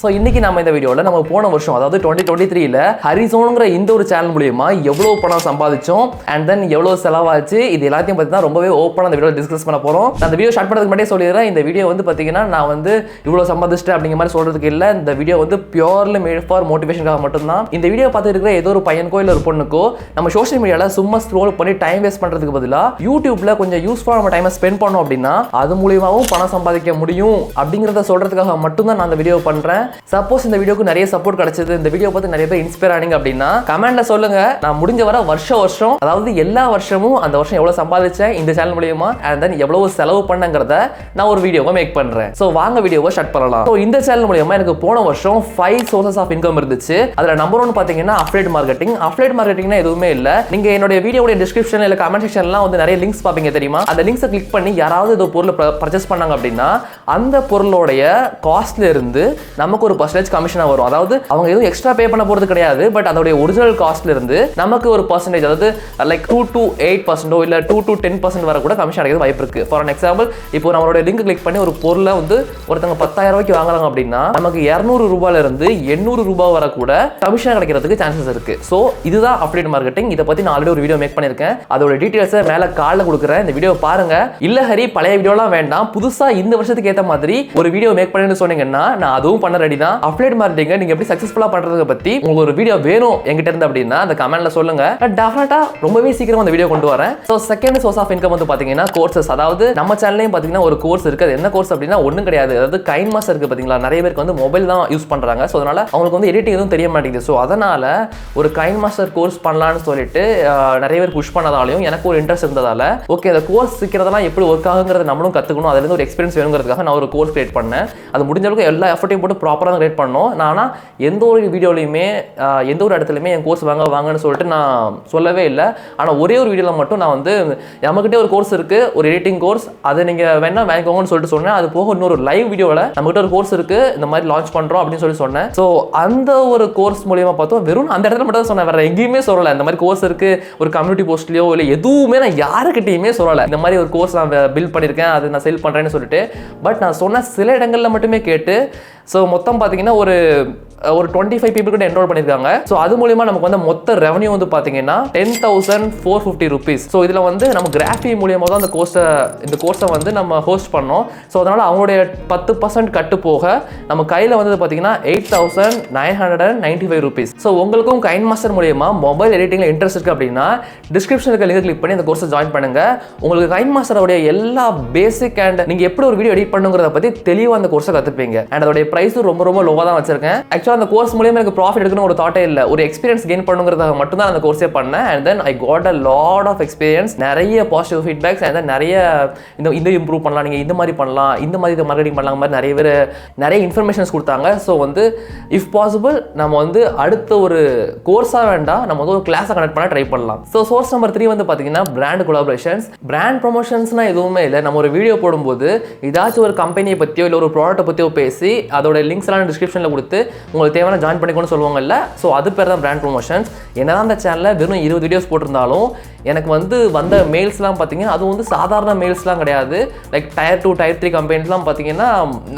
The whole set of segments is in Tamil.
ஸோ இன்னைக்கு நம்ம இந்த வீடியோவில் நம்ம போன வருஷம் அதாவது 2023ல ஹரிசோனுங்கிற இந்த ஒரு சேனல் மூலியமா எவ்வளோ பணம் சம்பாதிச்சோம் அண்ட் தென் எவ்வளோ செலவாச்சு இது எல்லாத்தையும் பற்றி தான் ரொம்பவே ஓப்பனாக அந்த வீடியோ டிஸ்கஸ் பண்ண போகிறோம். அந்த வீடியோ ஸ்டார்ட் பண்ணுறதுக்கு முன்னாடியே சொல்லிடுறேன், இந்த வீடியோ வந்து பார்த்தீங்கன்னா நான் வந்து இவ்வளோ சம்பாதிச்சிட்டேன் அப்படிங்கிற மாதிரி சொல்கிறதுக்கு இல்லை. இந்த வீடியோ வந்து பியூர்லி மேட் ஃபார் மோட்டிவேஷனுக்காக மட்டும்தான். இந்த வீடியோ பார்த்து இருக்கிற ஏதோ ஒரு பையனுக்கோ இல்லை ஒரு பொண்ணுக்கோ நம்ம சோஷியல் மீடியாவில் சும்மா ஸ்க்ரோல் பண்ணி டைம் வேஸ்ட் பண்ணுறதுக்கு பதிலாக யூடியூப்ல கொஞ்சம் யூஸ்ஃபுல்லாக நம்ம டைமை ஸ்பெண்ட் பண்ணோம் அப்படின்னா அது மூலியமாகவும் பணம் சம்பாதிக்க முடியும் அப்படிங்கிறத சொல்கிறதுக்காக மட்டும்தான் நான் அந்த வீடியோ பண்ணுறேன். சப்போஸ் இந்த வீடியோக்கு நிறைய சப்போர்ட் கிடைச்சது, இந்த வீடியோ பார்த்து நிறைய பேர் இன்ஸ்பயர் ஆனீங்க அப்படின்னா கமெண்ட்ல சொல்லுங்க. நான் முடிஞ்ச வர வருஷம் அதாவது எல்லா வருஷமும் அந்த வருஷம் எவ்வளவு சம்பாதிச்சேன் இந்த சேனல் மூலமா அண்ட் தென் எவ்வளவு செலவு பண்ணங்கிறத நான் ஒரு வீடியோவை மேக் பண்றேன். சோ வாங்க வீடியோவை ஸ்டார்ட் பண்ணலாம். சோ இந்த சேனல் மூலமா எனக்கு போன வருஷம் 5 சோர்சஸ் ஆஃப் இன்கம் இருந்துச்சு. அதுல நம்பர் 1 பாத்தீங்கன்னா அஃபிலியேட் மார்க்கெட்டிங். அஃபிலியேட் மார்க்கெட்டிங்னா எதுவுமே இல்ல, நீங்க என்னோட வீடியோட டிஸ்கிரிப்ஷன் இல்ல கமெண்ட் செக்ஷன்லாம் வந்து நிறைய லிங்க்ஸ் பாப்பீங்க தெரியுமா? அந்த லிங்க்ஸை கிளிக் பண்ணி யாராவது ஏதோ பொருளை பர்ச்சேஸ் பண்ணாங்க அப்படின்னா அந்த பொருளோடைய காஸ்ட்ல இருந்து நமக்கு ஒரு பர்சன்டேஜ் கமிஷனா வரும். அதாவது அவங்க எதுவும் எக்ஸ்ட்ரா பே பண்ண போறது கிடையாது, பட் அதோட ஒரிஜினல் காஸ்ட்ல இருந்து நமக்கு ஒரு பர்சன்டேஜ், அதாவது லைக் 2 to 8% இல்ல 2 to 10% வரை கூட கமிஷன் அடைக்கிறது வாய்ப்பு இருக்கு. ஃபார் an எக்ஸாம்பிள், இப்போ நம்மளோட லிங்க் கிளிக் பண்ணி ஒரு பொருளை வந்து ஒருத்தங்க 10,000 ரூபாய்க்கு வாங்குறாங்க அப்படின்னா நமக்கு 200 ரூபாயில இருந்து 800 ரூபாய் வரை கூட கமிஷன் கிடைக்கிறதுக்கு சான்சஸ் இருக்கு. ஸோ இதுதான் அஃபிலியேட் மார்க்கெட்டிங். இதை பத்தி நான் ஆல்ரெடி ஒரு வீடியோ மேக் பண்ணிருக்கேன், அதோட டீடைல்ஸை மேல கால்ல கொடுக்குறேன், இந்த வீடியோ பாருங்க. இல்ல ஹரி பழைய வீடியோலாம் வேண்டாம், புதுசா இந்த வருஷத்துக்கு ஏற்ற மாதிரி ஒரு வீடியோ மேக் பண்ணி சொன்னீங்கன்னா நான் அதுவும் பண்ண ரெடி தான். அஃபிலியேட் மார்க்கெட்டிங் நீங்க எப்படி சக்சஸ்ஃபுல்லா பண்றத பத்தி உங்களுக்கு ஒரு வீடியோ வேணும் என்கிட்ட இருந்து அப்படின்னா அந்த கமெண்ட்ல சொல்லுங்க. டெஃபினட்டா ரொம்பவே சீக்கிரம் அந்த வீடியோ கொண்டு வரேன். So second source of income வந்து பாத்தீங்கன்னா கோர்சஸ். அதாவது நம்ம சேனல்லையும் பாத்தீங்கன்னா ஒரு கோர்ஸ் இருக்கு. அது என்ன கோர்ஸ் அப்படின்னா ஒண்ணும் கிடையாது, அதாவது கைன் மாஸ்டர் இருக்கு பாத்தீங்களா? நிறைய பேருக்கு வந்து மொபைல் தான் யூஸ் பண்றாங்க, சோ அதனால அவங்களுக்கு வந்து எடிட்டிங் எதுவும் தெரிய மாட்டேங்குது. சோ அதனால ஒரு கைன் மாஸ்டர் கோர்ஸ் பண்ணலாம்னு சொல்லிட்டு நிறைய பேர் புஷ் பண்ணதாலையும் எனக்கு ஒரு இன்ட்ரெஸ்ட் இருந்ததால ஓகே அந்த கோர்ஸ் சீக்கிரதெல்லாம் எப்படி ஒர்க் ஆகுங்கிறத நம்மளும் கத்துக்கணும், அதுல இருந்து ஒரு எக்ஸ்பீரியன்ஸ் வேணுங்கிறதுக்காக நான் ஒரு கோர்ஸ் கிரியேட் பண்ணேன். அது முடிஞ்ச அளவுக்கு எல்லா எஃபர்ட்டையும் போட்டு ப்ராப்பரா கிரியேட் பண்ணோம். நானா எந்த ஒரு வீடியோலையுமே எந்த ஒரு இடத்துலையுமே என் கோர்ஸ் வாங்கன்னு சொல்லிட்டு நான் சொல்லவே இல்லை. ஆனால் ஒரே ஒரு வீடியோவில் மட்டும் நான் வந்து நம்மகிட்ட ஒரு கோர்ஸ் இருக்கு, ஒரு எடிட்டிங் கோர்ஸ், அதை நீங்கள் வேணா வாங்கிக்கோங்கன்னு சொல்லிட்டு சொன்னேன். அது போக இன்னொரு லைவ் வீடியோவில் நம்மகிட்ட ஒரு கோர்ஸ் இருக்கு, இந்த மாதிரி லான்ச் பண்ணுறோம் அப்படின்னு சொல்லி சொன்னேன். ஸோ அந்த ஒரு கோர்ஸ் மூலியமா பார்த்தோம், வெறும் அந்த இடத்துல மட்டும் தான் சொன்னேன், வேற எங்கேயுமே சொல்லலை. இந்த மாதிரி கோர்ஸ் இருக்கு ஒரு கம்யூனிட்டி போஸ்ட்லையோ இல்லை எதுவுமே நான் யாருக்கிட்டையுமே சொல்லலை. இந்த மாதிரி ஒரு கோர்ஸ் நான் பில்ட் பண்ணியிருக்கேன், அது நான் செல் பண்ணுறேன்னு சொல்லிட்டு. பட் நான் சொன்ன சில இடங்களில் மட்டுமே கேட்டு ஸோ மொத்தம் பார்த்தீங்கன்னா ஒரு 25 people கிட்ட என்ரோல் பண்ணியிருக்காங்க. ஸோ அது மூலியமா நமக்கு வந்து மொத்த ரெவன்யூ வந்து பார்த்தீங்கன்னா 10,450 rupees. ஸோ இதில் வந்து நம்ம கிராஃபி மூலியமாக தான் இந்த கோர்ஸை வந்து நம்ம ஹோஸ்ட் பண்ணோம். ஸோ அதனால அவங்களுடைய 10% கட்டு போக நம்ம கையில் வந்து பார்த்தீங்கன்னா 8,995 rupees. ஸோ உங்களுக்கும் கைன் மாஸ்டர் மூலியமா மொபைல் எடிட்டிங்ல இன்ட்ரெஸ்ட் இருக்கு அப்படின்னா டிஸ்கிரிப்ஷன் இருக்க லிங்க் கிளிக் பண்ணி அந்த கோர்ஸை ஜாயின் பண்ணுங்க. உங்களுக்கு கைன் மாஸ்டரோட எல்லா பேசிக் அண்ட் நீங்க எப்படி ஒரு வீடியோ எடிட் பண்ணுங்கிறத பத்தி தெளிவாக அந்த கோர்ஸை கற்றுப்பீங்க. அண்ட் அதோட பிரைஸும் ரொம்ப ரொம்ப லோவாக தான் வச்சிருக்கேன். ஆக்சுவலாக அந்த கோர்ஸ் மூலியமா எனக்கு ப்ராஃபிட் எடுக்கணும் ஒரு தாட்டே இல்லை, ஒரு எக்ஸ்பீரியன்ஸ் கெயின் பண்ணுங்கிறதுக்காக மட்டும் தான் அந்த கோர்ஸே பண்ணேன். And then I got a lot of experience, நிறைய பாசிட்டிவ் ஃபீட்பேக்ஸ் அண்ட் தென் நிறைய இந்த இம்ப்ரூவ் பண்ணலாம், நீங்கள் இந்த மாதிரி பண்ணலாம், இந்த மாதிரி மார்க்கெட்டிங் பண்ணலாம் மாதிரி நிறைய பேர் நிறைய இன்ஃபர்மேஷன்ஸ் கொடுத்தாங்க. ஸோ வந்து இஃப் பாசிபிள் நம்ம வந்து அடுத்த ஒரு கோர்ஸாக வேண்டாம், நம்ம வந்து ஒரு கிளாஸை கனெக்ட் பண்ண ட்ரை பண்ணலாம். ஸோ சோர்ஸ் நம்பர் 3 வந்து பார்த்தீங்கன்னா பிராண்ட் கொலாபரேஷன்ஸ். பிராண்ட் ப்ரொமோஷன்ஸ்னா எதுவுமே இல்லை, நம்ம ஒரு வீடியோ போடும்போது ஏதாச்சும் ஒரு கம்பெனியை பற்றியோ இல்லை ஒரு ப்ராடக்ட்டை பற்றியோ பேசி அதோட லிங்க்ஸ் எல்லாம் டிஸ்கிரிப்ஷனில் கொடுத்து உங்களுக்கு தேவையான ஜாயின் பண்ணிக்கணும்னு சொல்லுவாங்கல்ல. ஸோ அது பேர் தான் பிராண்ட் ப்ரொமோஷன்ஸ். என்னதான் அந்த சேனலில் வெறும் 20 வீடியோஸ் போட்டிருந்தாலும் எனக்கு வந்து வந்த மெயில்ஸ்லாம் பார்த்தீங்கன்னா அது வந்து சாதாரண மெயில்ஸ்லாம் கிடையாது. லைக் Tier 2 Tier 3 கம்பெனிஸ்லாம் பார்த்தீங்கன்னா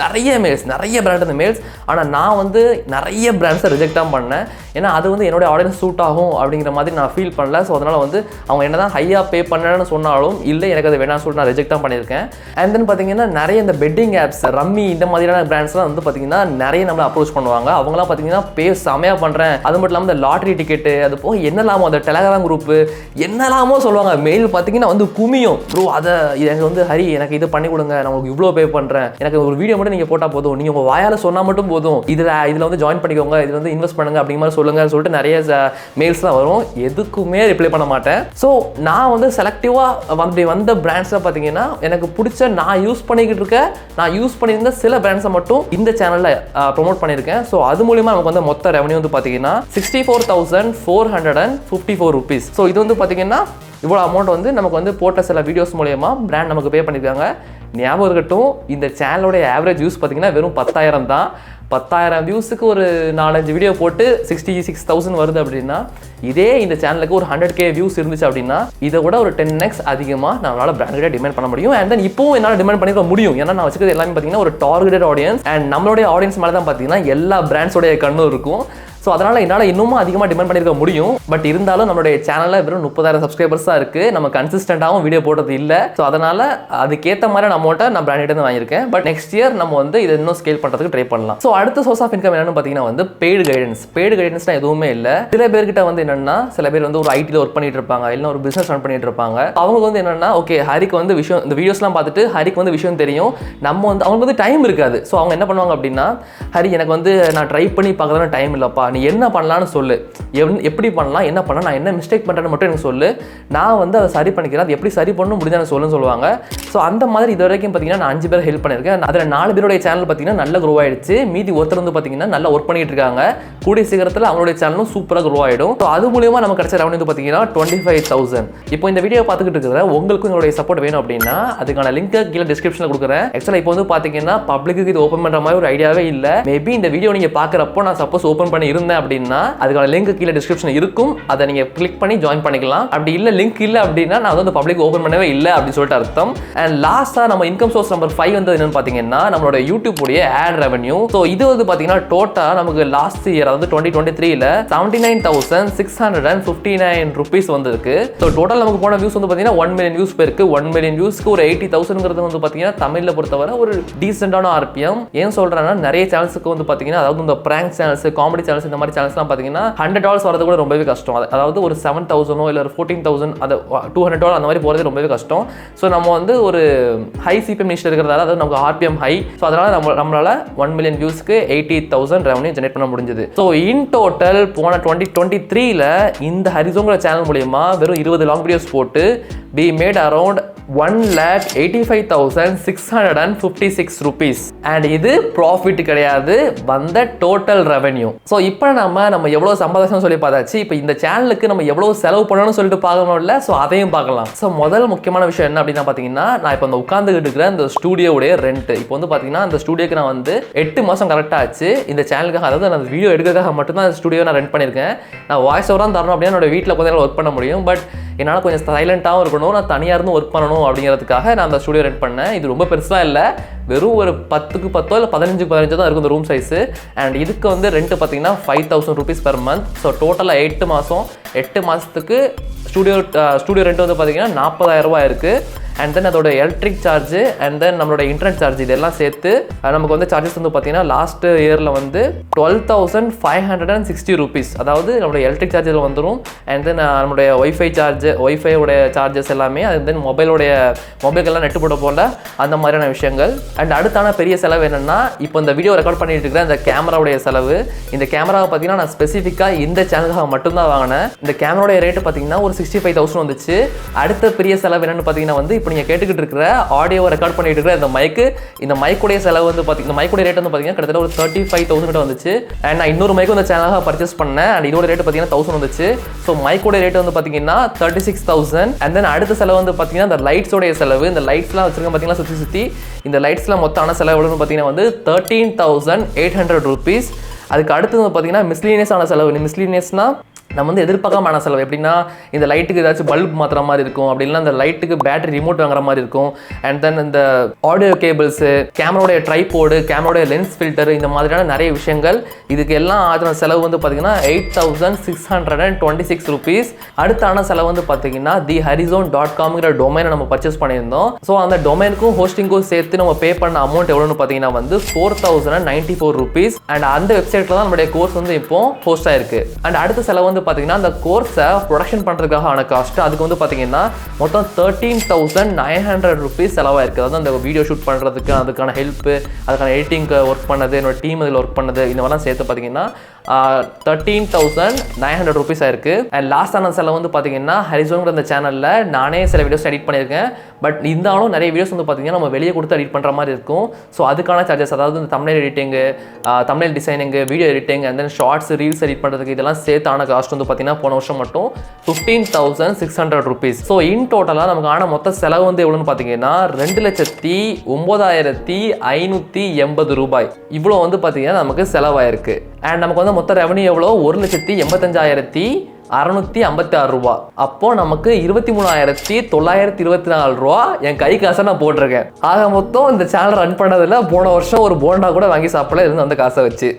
நிறைய மெயில்ஸ், நிறைய பிராண்ட் அந்த மெயில்ஸ். ஆனால் நான் வந்து நிறைய பிராண்ட்ஸை ரிஜெக்ட் தான் பண்ணேன், ஏன்னா அது வந்து என்னோட ஆடியன்ஸ் சூட் ஆகும் அப்படிங்கிற மாதிரி நான் ஃபீல் பண்ணல. ஸோ அதனால் வந்து அவங்க என்ன தான் ஹையாக பே பண்ணேன்னு சொன்னாலும் இல்லை எனக்கு அது வேணாம்னு சொல்லிட்டு நான் ரிஜெக்ட் தான் பண்ணியிருக்கேன். அண்ட் தென் பார்த்தீங்கன்னா நிறைய இந்த பெட்டிங் ஆப்ஸ், ரம்மி, இந்த மாதிரியான பிராண்ட்ஸ்லாம் வந்து பார்த்தீங்கன்னா நிறைய நம்மளை அப்ரோச் பண்ணுவாங்க. அவங்களாம் பார்த்தீங்கன்னா பே செமையாக பண்ணுறேன், அது மட்டும் இல்லாமல் இந்த லாட்ரி டிக்கெட்டு, அது போக என்னெல்லாமோ அந்த டெலகிராம் குரூப்பு என்னெல்லாமோ சொல்லுவாங்க. மெயில் பார்த்தீங்கன்னா வந்து குமியும், ப்ரோ அதை எனக்கு வந்து ஹரி எனக்கு இது பண்ணி கொடுங்க, நான் உங்களுக்கு இவ்வளோ பே பண்ணுறேன், எனக்கு ஒரு வீடியோ மட்டும் நீங்கள் போட்டால் போதும், நீங்கள் உங்கள் வாயால் சொன்னால் மட்டும் போதும், இதில் வந்து ஜாயின் பண்ணிக்கோங்க, இதில் வந்து இன்வெஸ்ட் பண்ணுங்க அப்படிங்கிற மாதிரி சொல்லுங்கன்னு சொல்லிட்டு நிறைய மெயில்ஸ்லாம் வரும். எதுக்குமே ரிப்ளை பண்ண மாட்டேன். ஸோ நான் வந்து செலக்டிவாக வந்த பிராண்ட்ஸில் பார்த்தீங்கன்னா எனக்கு பிடிச்ச நான் யூஸ் பண்ணியிருந்த சில பிராண்ட்ஸை மட்டும் இந்த சேனலில் ப்ரொமோட் பண்ணியிருக்கேன். ஸோ அது மூலியமாக நமக்கு வந்து மொத்த ரெவன்யூ வந்து பார்த்தீங்கன்னா 64,454 rupees. ஸோ இது வந்து பார்த்தீங்கன்னா இவ்வளோ அமௌண்ட் வந்து நமக்கு வந்து போட்ட சில வீடியோஸ் மூலயமா பிராண்ட் நமக்கு பே பண்ணியிருக்காங்க. ஞாபகம் இருக்கட்டும், இந்த சேனலோட ஆவரேஜ் யூஸ் பார்த்தீங்கன்னா வெறும் 10,000 தான். 10,000 வியூஸுக்கு ஒரு 4-5 வீடியோ போட்டு 66,000 வருது அப்படின்னா, இதே இந்த சேனலுக்கு ஒரு 100K வியூஸ் இருந்துச்சு அப்படின்னா இதை விட ஒரு 10x அதிகமாக நம்மளால பிராண்ட் டிமாண்ட் பண்ண முடியும். அண்ட் தென் இப்போவும் என்னால் டிமாண்ட் பண்ணிக்க முடியும். ஏன்னா நான் வச்சுக்கிறது எல்லாமே பார்த்தீங்கன்னா ஒரு டார்கெட்டட் ஆடியன்ஸ். அண்ட் நம்மளுடைய ஆடியன்ஸ் மேலே தான் பார்த்தீங்கன்னா எல்லா பிராண்ட்ஸோடைய கண்ணும் இருக்கும். ஸோ அதனால் என்னால் இன்னமும் அதிகமாக டிமாண்ட் பண்ணியிருக்க முடியும். பட் இருந்தாலும் நம்மளுடைய சேனலில் வெறும் 30,000 சப்ஸ்கிரைபர்ஸ் தான் இருக்குது. நம்ம கன்சிஸ்டண்ட்டாகவும் வீடியோ போட்டது இல்லை. ஸோ அதனால் அதுக்கேற்ற மாதிரி அமௌண்ட்டை நான் பிராண்டட் வாங்கியிருக்கேன். பட் நெக்ஸ்ட் இயர் நம்ம வந்து இதை இன்னும் ஸ்கேல் பண்ணுறதுக்கு ட்ரை பண்ணலாம். ஸோ அடுத்த சோர்ஸ் ஆஃப் இன்கம் என்னன்னு பார்த்தீங்கன்னா வந்து பெய்டு கைடன்ஸ். பெய்டு கைடன்ஸ்னால் எதுவுமே இல்லை. சில பேர்கிட்ட வந்து என்னென்னா, சில பேர் வந்து ஒரு ஐடியில் ஒர்க் பண்ணிட்டு இருப்பாங்க, இல்லை ஒரு பிஸ்னஸ் ரன் பண்ணிட்டு இருப்பாங்க. அவங்க வந்து என்னென்னா, ஓகே ஹரிக்கு வந்து விஷயம், இந்த வீடியோஸ்லாம் பார்த்துட்டு ஹரிக்கு வந்து விஷயம் தெரியும், நம்ம வந்து அவங்க வந்து டைம் இருக்காது. ஸோ அவங்க என்ன பண்ணுவாங்க அப்படின்னா, ஹரி எனக்கு வந்து நான் ட்ரை பண்ணி பார்க்கறதுனா டைம் இல்லைப்பா, நீ என்ன பண்ணலான்னு சொல்லு, எப்படி பண்ணலாம், என்ன பண்ணலாம், நான் என்ன மிஸ்டேக் பண்ணுறேன்னு மட்டும் எனக்கு சொல்லு, நான் வந்து அதை சரி பண்ணிக்கிறேன், அது எப்படி சரி பண்ணணும் முடிஞ்சா எனக்கு சொல்லுன்னு சொல்லுவாங்க. ஸோ அந்த மாதிரி இது வரைக்கும் பார்த்தீங்கன்னா நான் 5 பேர் ஹெல்ப் பண்ணியிருக்கேன். அதில் 4 பேருடைய சேனல் பார்த்தீங்கன்னா நல்ல க்ரோ ஆயிடுச்சு. மீதி ஒருத்தர் வந்து பார்த்தீங்கன்னா நல்லா ஒர்க் பண்ணிட்டு இருக்காங்க. கூடிய சீக்கிரத்தில் அவங்களுடைய சேனலும் சூப்பராக க்ரோ ஆகிடும். ஸோ அது மூலியமாக நமக்கு கிடைச்ச ரெவன்யூ பார்த்தீங்கன்னா 25,000. இப்போ இந்த வீடியோ பார்த்துக்கிட்டு இருக்கிற உங்களுக்கும் என்னுடைய சப்போர்ட் வேணும் அப்படின்னா அதுக்கான லிங்க் கீழே டிஸ்கிரிப்ஷனில் கொடுக்குறேன். ஆக்சுவலாக இப்போ வந்து பார்த்தீங்கன்னா பப்ளிக்கு இது ஓப்பன் பண்ணுற மாதிரி ஒரு ஐடியாவே இல்லை. மேபி இந்த வீடியோ நீங்கள் பார்க்குறப்போ நான் சப்போஸ் ஓப்பன் பண்ணி இருந்தேன் அப்படின்னா அதுக்கான லிங்க் கீழே டிஸ்கிரிப்ஷன் இருக்கும். அதை நீங்கள் கிளிக் பண்ணி ஜாயின் பண்ணிக்கலாம். அப்படி இல்லை லிங்க் இல்லை அப்படின்னா நான் வந்து பப்ளிக் ஓப்பன் பண்ணவே இல்லை அப்படின்னு சொல்லிட்டு அர்த்தம். அண்ட் லாஸ்ட்டாக நம்ம இன்கம் சோர்ஸ் நம்பர் 5 வந்து என்னன்னு பார்த்தீங்கன்னா நம்மளோட யூடியூப் உடைய ஆட் ரெவன்யூ. ஸோ இது வந்து பார்த்தீங்கன்னா டோட்டலாக நமக்கு லாஸ்ட் இயர் அதாவது 2023ல 79,659 ருபீஸ் வந்திருக்கு. ஸோ டோட்டல் நமக்கு போன வியூஸ் வந்து பார்த்தீங்கன்னா 1 மில்லியன் வியூஸ் போயிருக்கு. 1 மில்லியன் வியூஸ்க்கு ஒரு 80,000ங்கிறது வந்து பார்த்தீங்கன்னா தமிழில் பொறுத்தவரை ஒரு டீசென்டான ஆர்பிஎம். ஏன் சொல்கிறேன்னா நிறைய சேனல்ஸுக்கு வந்து பார்த்தீங்கன்னா அதாவது இந்த பிராங்க் சேனல்ஸ், காமெடி சேனல்ஸ், இந்த மாதிரி சேனல்ஸ்லாம் பார்த்தீங்கன்னா $100 வரது கூட ரொம்பவே கஷ்டம். அதாவது ஒரு 7,000 இல்லை ஒரு 14,000 அது $200 அந்த மாதிரி போகிறது ரொம்பவே கஷ்டம். ஸோ நம்ம வந்து ஒரு ஹை சிபிஎம் நிஷ்ல இருக்கிறதால அதாவது நமக்கு ஆர்பிஎம் ஹை. ஸோ அதனால் நம்மளால் 1 மில்லியன் வியூஸ்க்கு 80,000 ரெவன்யூ ஜெனரேட் பண்ண முடிஞ்சது. ஸோ இன் டோட்டல் போன 2023ல இந்த ஹரிசோங்கிற சேனல் மூலியமா வெறும் 20 லாங் வீடியோஸ் போட்டு we made around 1,85,656 rupees. And இது ப்ராஃபிட் கிடையாது, வந்த டோட்டல் ரெவன்யூ. ஸோ இப்போ நம்ம எவ்வளோ சம்பாதிச்சோம்னு சொல்லி பார்த்தாச்சு. இப்போ இந்த சேனலுக்கு நம்ம எவ்வளோ செலவு பண்ணணும்னு சொல்லிட்டு பார்க்கணும் இல்லை. ஸோ அதையும் பார்க்கலாம். ஸோ முதல் முக்கியமான விஷயம் என்ன அப்படின்னா பார்த்தீங்கன்னா நான் இப்போ இந்த உட்காந்துக்கிட்டு இருக்கிற இந்த ஸ்டூடியோடைய ரெண்ட். இப்போ வந்து பார்த்தீங்கன்னா இந்த ஸ்டூடியோக்கு நான் வந்து 8 மாதம் கரெக்டாக ஆச்சு. இந்த சேனலுக்காக அதாவது நான் வீடியோ எடுக்கிறதுக்காக மட்டும்தான் இந்த ஸ்டூடியோ நான் ரெண்ட் பண்ணியிருக்கேன். நான் வாய்ஸ் ஓவராக தரணும் அப்படின்னா என்னோட வீட்டில் கொஞ்சம் நேரம் ஒர்க் பண்ண முடியும். பட் என்னால் கொஞ்சம் சைலண்ட்டாகவும் இருக்கணும், நான் தனியாக இருந்து ஒர்க் பண்ணணும் அப்படிங்கிறதுக்காக நான் அந்த ஸ்டூடியோ ரெண்ட் பண்ணேன். இது ரொம்ப பெருசாக இல்லை, வெறும் ஒரு 10க்கு 10 இல்லை 15க்கு 15 தான் இருக்கும் இந்த ரூம் சைஸு. அண்ட் இதுக்கு வந்து ரெண்ட் பார்த்தீங்கன்னா 5,000 rupees per month. ஸோ டோட்டலாக 8 மாதத்துக்கு ஸ்டூடியோ ரெண்ட் வந்து பார்த்தீங்கன்னா 40,000 ரூபாய் இருக்குது. அண்ட் தென் அதோட எலக்ட்ரிக் சார்ஜ் அண்ட் தென் நம்மளோட இன்டர்நெட் சார்ஜ் இதெல்லாம் சேர்த்து நமக்கு வந்து சார்ஜஸ் வந்து பார்த்தீங்கன்னா லாஸ்ட் இயரில் வந்து 12,560 rupees. அதாவது நம்மளோட எலக்ட்ரிக் சார்ஜில் வந்துடும். அண்ட் தென் நம்மளுடைய ஒய்ஃபையோடைய சார்ஜஸ் எல்லாமே, அண்ட் தென் மொபைலுக்கெல்லாம் நெட்டு போட போல அந்த மாதிரியான விஷயங்கள். அண்ட் அடுத்தான பெரிய செலவு என்னென்னா இப்போ இந்த வீடியோ ரெக்கார்ட் பண்ணிட்டு இருக்கிற இந்த கேமராவுடைய செலவு. இந்த கேமராவை பார்த்தீங்கன்னா நான் ஸ்பெசிஃபிக்காக இந்த சேனலுக்காக மட்டும்தான் வாங்கினேன். இந்த கேமராவுடைய ரேட்டு பார்த்தீங்கன்னா ஒரு 65,000 வந்துச்சு. அடுத்த பெரிய செலவு என்னென்னு பார்த்தீங்கன்னா வந்து இப்போ நீங்கள் கேட்டுக்கிட்டு இருக்கிற ஆடியோவை ரெக்கார்ட் பண்ணிட்டு இருக்கிற இந்த மைக்குடைய செலவு வந்து பார்த்தீங்கன்னா மைக்குடைய ரேட் வந்து பார்த்தீங்கன்னா கிட்டத்தட்ட ஒரு 35,000 கிட்ட வந்துச்சு. அண்ட் நான் இன்னொரு மைக்கு இந்த சேனலாக பர்ச்சேஸ் பண்ணேன். அண்ட் இதோட ரேட் பார்த்தீங்கன்னா 1,000 வந்துச்சு. ஸோ மைக்கோடைய ரேட் வந்து பார்த்தீங்கன்னா 36,000. அண்ட் தென் அடுத்த செலவு வந்து பார்த்தீங்கன்னா இந்த லைட்ஸோடைய செலவு. இந்த லைட்ஸ்லாம் வச்சிருக்கேன் பார்த்தீங்கன்னா சுற்றி இந்த லைட்ஸ்லாம் மொத்தமான செலவு எவ்வளோன்னு பார்த்தீங்கன்னா வந்து 13,800 rupees. அதுக்கு அடுத்தது பார்த்தீங்கன்னா மிஸ்லீனியஸான செலவு. மிஸ்லீனியஸ்னால் நம்ம வந்து எதிர்பார்க்காம செலவு. எப்படின்னா இந்த லைட்டுக்கு ஏதாச்சும் பல்ப் மாற்றுற மாதிரி இருக்கும், அப்படி இல்லைனா இந்த லைட்டுக்கு பேட்டரி ரிமோட் வாங்குற மாதிரி இருக்கும். அண்ட் தென் இந்த ஆடியோ கேபிள்ஸு, கேமராவுடைய ட்ரைபோர்டு, கேமராவுடைய லென்ஸ் ஃபில்டர், இந்த மாதிரியான நிறைய விஷயங்கள். இதுக்கு எல்லாம் ஆகிற செலவு வந்து பார்த்தீங்கன்னா 8,626 rupees. அடுத்தான செலவு வந்து பார்த்தீங்கன்னா theharizone.com டொமைனை நம்ம பர்ச்சேஸ் பண்ணியிருந்தோம். ஸோ அந்த டொமைனுக்கும் ஹோஸ்டிங்கும் சேர்த்து நம்ம பே பண்ண அமௌண்ட் எவ்வளோன்னு பார்த்தீங்கன்னா வந்து 4,094 rupees. அண்ட் அந்த வெப்சைட்டில் தான் நம்மளுடைய கோர்ஸ் வந்து இப்போ ஹோஸ்ட் ஆயிருக்கு. அண்ட் அடுத்த செலவு வந்து பார்த்தீங்கன்னா அந்த கோர்ஸை ப்ரொடக்ஷன் பண்ணுறதுக்காக ஆன காஸ்ட். அதுக்கு வந்து பார்த்தீங்கன்னா மொத்தம் 13,900 rupees செலவாயிருக்கு. அதாவது அந்த வீடியோ ஷூட் பண்ணுறதுக்கு, அதுக்கான ஹெல்ப்பு, அதுக்கான எடிட்டிங்க்கு ஒர்க் பண்ணது, என்னோட டீம் இதில் ஒர்க் பண்ணது, இந்த மாதிரிலாம் சேர்த்து பார்த்தீங்கன்னா 13,900 rupees ஆயிருக்கு. அண்ட் லாஸ்டான செலவு வந்து பார்த்தீங்கன்னா ஹரிசோன்கிற அந்த சேனலில் நானே சில வீடியோஸ் எடிட் பண்ணியிருக்கேன். பட் இருந்தாலும் நிறைய வீடியோஸ் வந்து பார்த்தீங்கன்னா நம்ம வெளியே கொடுத்து எடிட் பண்ணுற மாதிரி இருக்கும். ஸோ அதுக்கான சார்ஜஸ், அதாவது இந்த தம்ப்நெயில் எடிட்டிங்கு, தம்ப்நெயில் டிசைனிங்கு, video editing, and then shorts, reels edit பண்ணுறதுக்கு இதெல்லாம் சேர்த்தான காஸ்ட் காஸ்ட் வந்து பார்த்தீங்கன்னா போன வருஷம் மட்டும் 15,600 rupees. ஸோ இன் டோட்டலாக நமக்கு ஆன மொத்த செலவு வந்து எவ்வளோன்னு பார்த்தீங்கன்னா 2,09,580 ரூபாய். இவ்வளோ வந்து பார்த்தீங்கன்னா நமக்கு செலவாயிருக்கு. அண்ட் நமக்கு வந்து மொத்த ரெவன்யூ எவ்வளோ 1,85,656 ரூபா. அப்போ நமக்கு 23,924 ரூபா என் கை காசை நான் போட்டிருக்கேன். ஆக மொத்தம் இந்த சேனல் ரன் பண்ணதில் போன வருஷம் ஒரு போண்டா கூட வாங்கி சாப்பிடல இருந்து அந்த காசை வச்சு.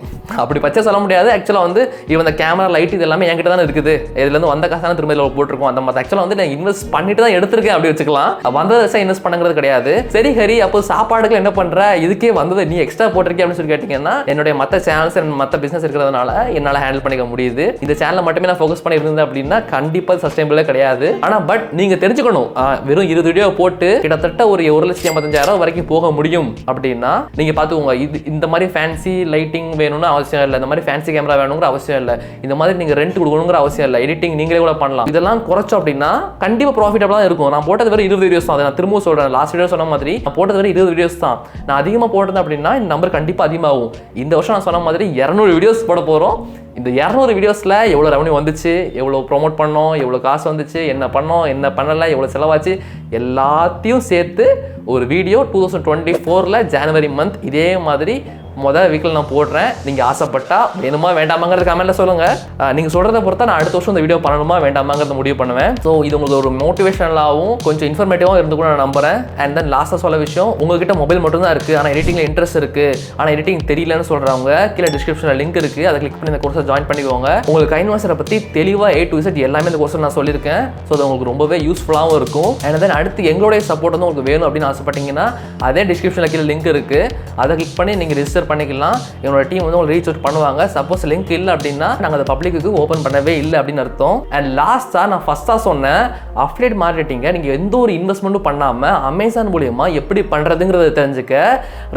அப்படி பச்சை சொல்ல முடியாது. ஆக்சுவலாக வந்து இவன் இந்த கேமரா லைட் இது எல்லாமே என்கிட்ட தானே இருக்குது. இதுலேருந்து வந்த காசான திரும்ப இதில் போட்டிருக்கோம். அந்த மாதிரி ஆக்சுவலாக வந்து நான் இன்வெஸ்ட் பண்ணிட்டு தான் எடுத்திருக்கேன் அப்படி வச்சுக்கலாம். வந்ததை வச்சா இன்வெஸ்ட் பண்ணுங்கிறது கிடையாது. சரி ஹரி, அப்போ சாப்பாடுக்கு என்ன பண்ணுற, இதுக்கே வந்ததை நீ எக்ஸ்ட்ரா போட்டிருக்கே அப்படின்னு சொல்லி கேட்டிங்கன்னா என்னுடைய மற்ற சேனல்ஸ் மற்ற பிஸ்னஸ் இருக்கிறதுனால என்னால் ஹேண்டில் பண்ணிக்க முடியுது. இந்த சேனலை மட்டுமே நான் ஃபோக்கஸ் பண்ணி இருந்தது அப்படின்னா கண்டிப்பா சஸ்டைனபிளே கிடையாது. ஆனா பட் நீங்க தெரிஞ்சுக்கணும், வெறும் 20 வீடியோ போட்டு கிட்டத்தட்ட ஒரு 1,85,000 வரைக்கும் போக முடியும் அப்படின்னா நீங்க பாத்துக்கோங்க. இந்த மாதிரி ஃபேன்சி லைட்டிங் வேணும்னு அவசியம் இல்லை, இந்த மாதிரி ஃபேன்சி கேமரா வேணுங்கிற அவசியம் இல்லை, இந்த மாதிரி நீங்க ரெண்ட் கொடுக்கணுங்கிற அவசியம் இல்லை, எடிட்டிங் நீங்களே கூட பண்ணலாம். இதெல்லாம் குறைச்சோம் அப்படின்னா கண்டிப்பா ப்ராஃபிட்டபிளா இருக்கும். நான் போட்டது வெறும் 20 வீடியோஸ் தான். நான் திரும்ப சொல்றேன், லாஸ்ட் வீடியோ சொன்ன மாதிரி நான் போட்டது வெறும் 20 வீடியோஸ் தான். நான் அதிகமா போட்டது அப்படின்னா இந்த நம்பர் கண்டிப்பா அதிகமாகும். இந்த வருஷம் நான் சொன்ன மாதிரி 200 வீடியோஸ் போட போறோம். இந்த 200 வீடியோஸில் எவ்வளோ ரெவன்யூ வந்துச்சு, எவ்வளோ ப்ரொமோட் பண்ணோம், எவ்வளோ காசு வந்துச்சு, என்ன பண்ணோம், என்ன பண்ணலை, எவ்வளோ செலவாச்சு, எல்லாத்தையும் சேர்த்து ஒரு வீடியோ 2024 ஜனவரி மந்த் இதே மாதிரி மொதல் வீக்கில் நான் போடுறேன். நீங்கள் ஆசைப்பட்டா வேணுமா வேண்டாமாங்கிறது கமெண்ட்டில் சொல்லுங்கள். நீங்கள் சொல்கிறத பொறுத்தா நான் அடுத்த வருஷம் இந்த வீடியோ பண்ணணுமா வேண்டாமாங்கிறத முடிவு பண்ணுவேன். ஸோ இது உங்களுக்கு ஒரு மோட்டிவேஷனலாகவும் கொஞ்சம் இன்ஃபர்மேட்டிவாகவும் இருந்து கூட நான் நம்புறேன். அண்ட் தென் லாஸ்ட்டாக சொல்ல விஷயம், உங்ககிட்ட மொபைல் மட்டும் தான் இருக்குது, ஆனால் எடிட்டிங்கில் இன்ட்ரெஸ்ட் இருக்குது, ஆனால் எடிட்டிங் தெரியலன்னு சொல்கிறவங்க கீழே டிஸ்கிரிப்ஷனில் லிங்க் இருக்குது, அதை கிளிக் பண்ணி இந்த கோர்ஸை ஜாயின் பண்ணிக்கோங்க. உங்களுக்கு கைன்வாசரை பற்றி தெளிவாக A to Z எல்லாமே இந்த கோர்ஸில் நான் சொல்லியிருக்கேன். ஸோ அது உங்களுக்கு ரொம்பவே யூஸ்ஃபுல்லாகவும் இருக்கும். அண்ட் தென் அடுத்து எங்களுடைய சப்போர்ட் வந்து உங்களுக்கு வேணும் அப்படின்னு ஆசைப்பட்டீங்கன்னா அதே டிஸ்கிரிப்ஷனில் கீழே லிங்க் இருக்குது, அதை கிளிக் பண்ணி நீங்கள் ரிஜிஸ்டர் பண்ணிக்கலாம். என்னோட டீம் வந்து உங்களுக்கு ரீச் அவுட் பண்ணுவாங்க. சப்போஸ் லிங்க் இல்லை அப்படின்னா நாங்கள் அதை பப்ளிக்கு ஓப்பன் பண்ணவே இல்லை அப்படின்னு அர்த்தம். அண்ட் லாஸ்ட்டாக நான் ஃபர்ஸ்ட்டாக சொன்னேன், அஃபிலியேட் மார்க்கெட்டிங்கை நீங்கள் எந்த ஒரு இன்வெஸ்ட்மெண்ட்டும் பண்ணாமல் அமேசான் மூலியமா எப்படி பண்ணுறதுங்கிறத தெரிஞ்சுக்க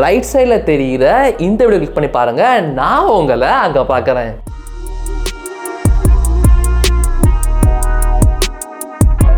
ரைட் சைடில் தெரிகிற இந்த வீடியோ கிளிக் பண்ணி பாருங்கள். நான் உங்களை அங்கே பார்க்குறேன்.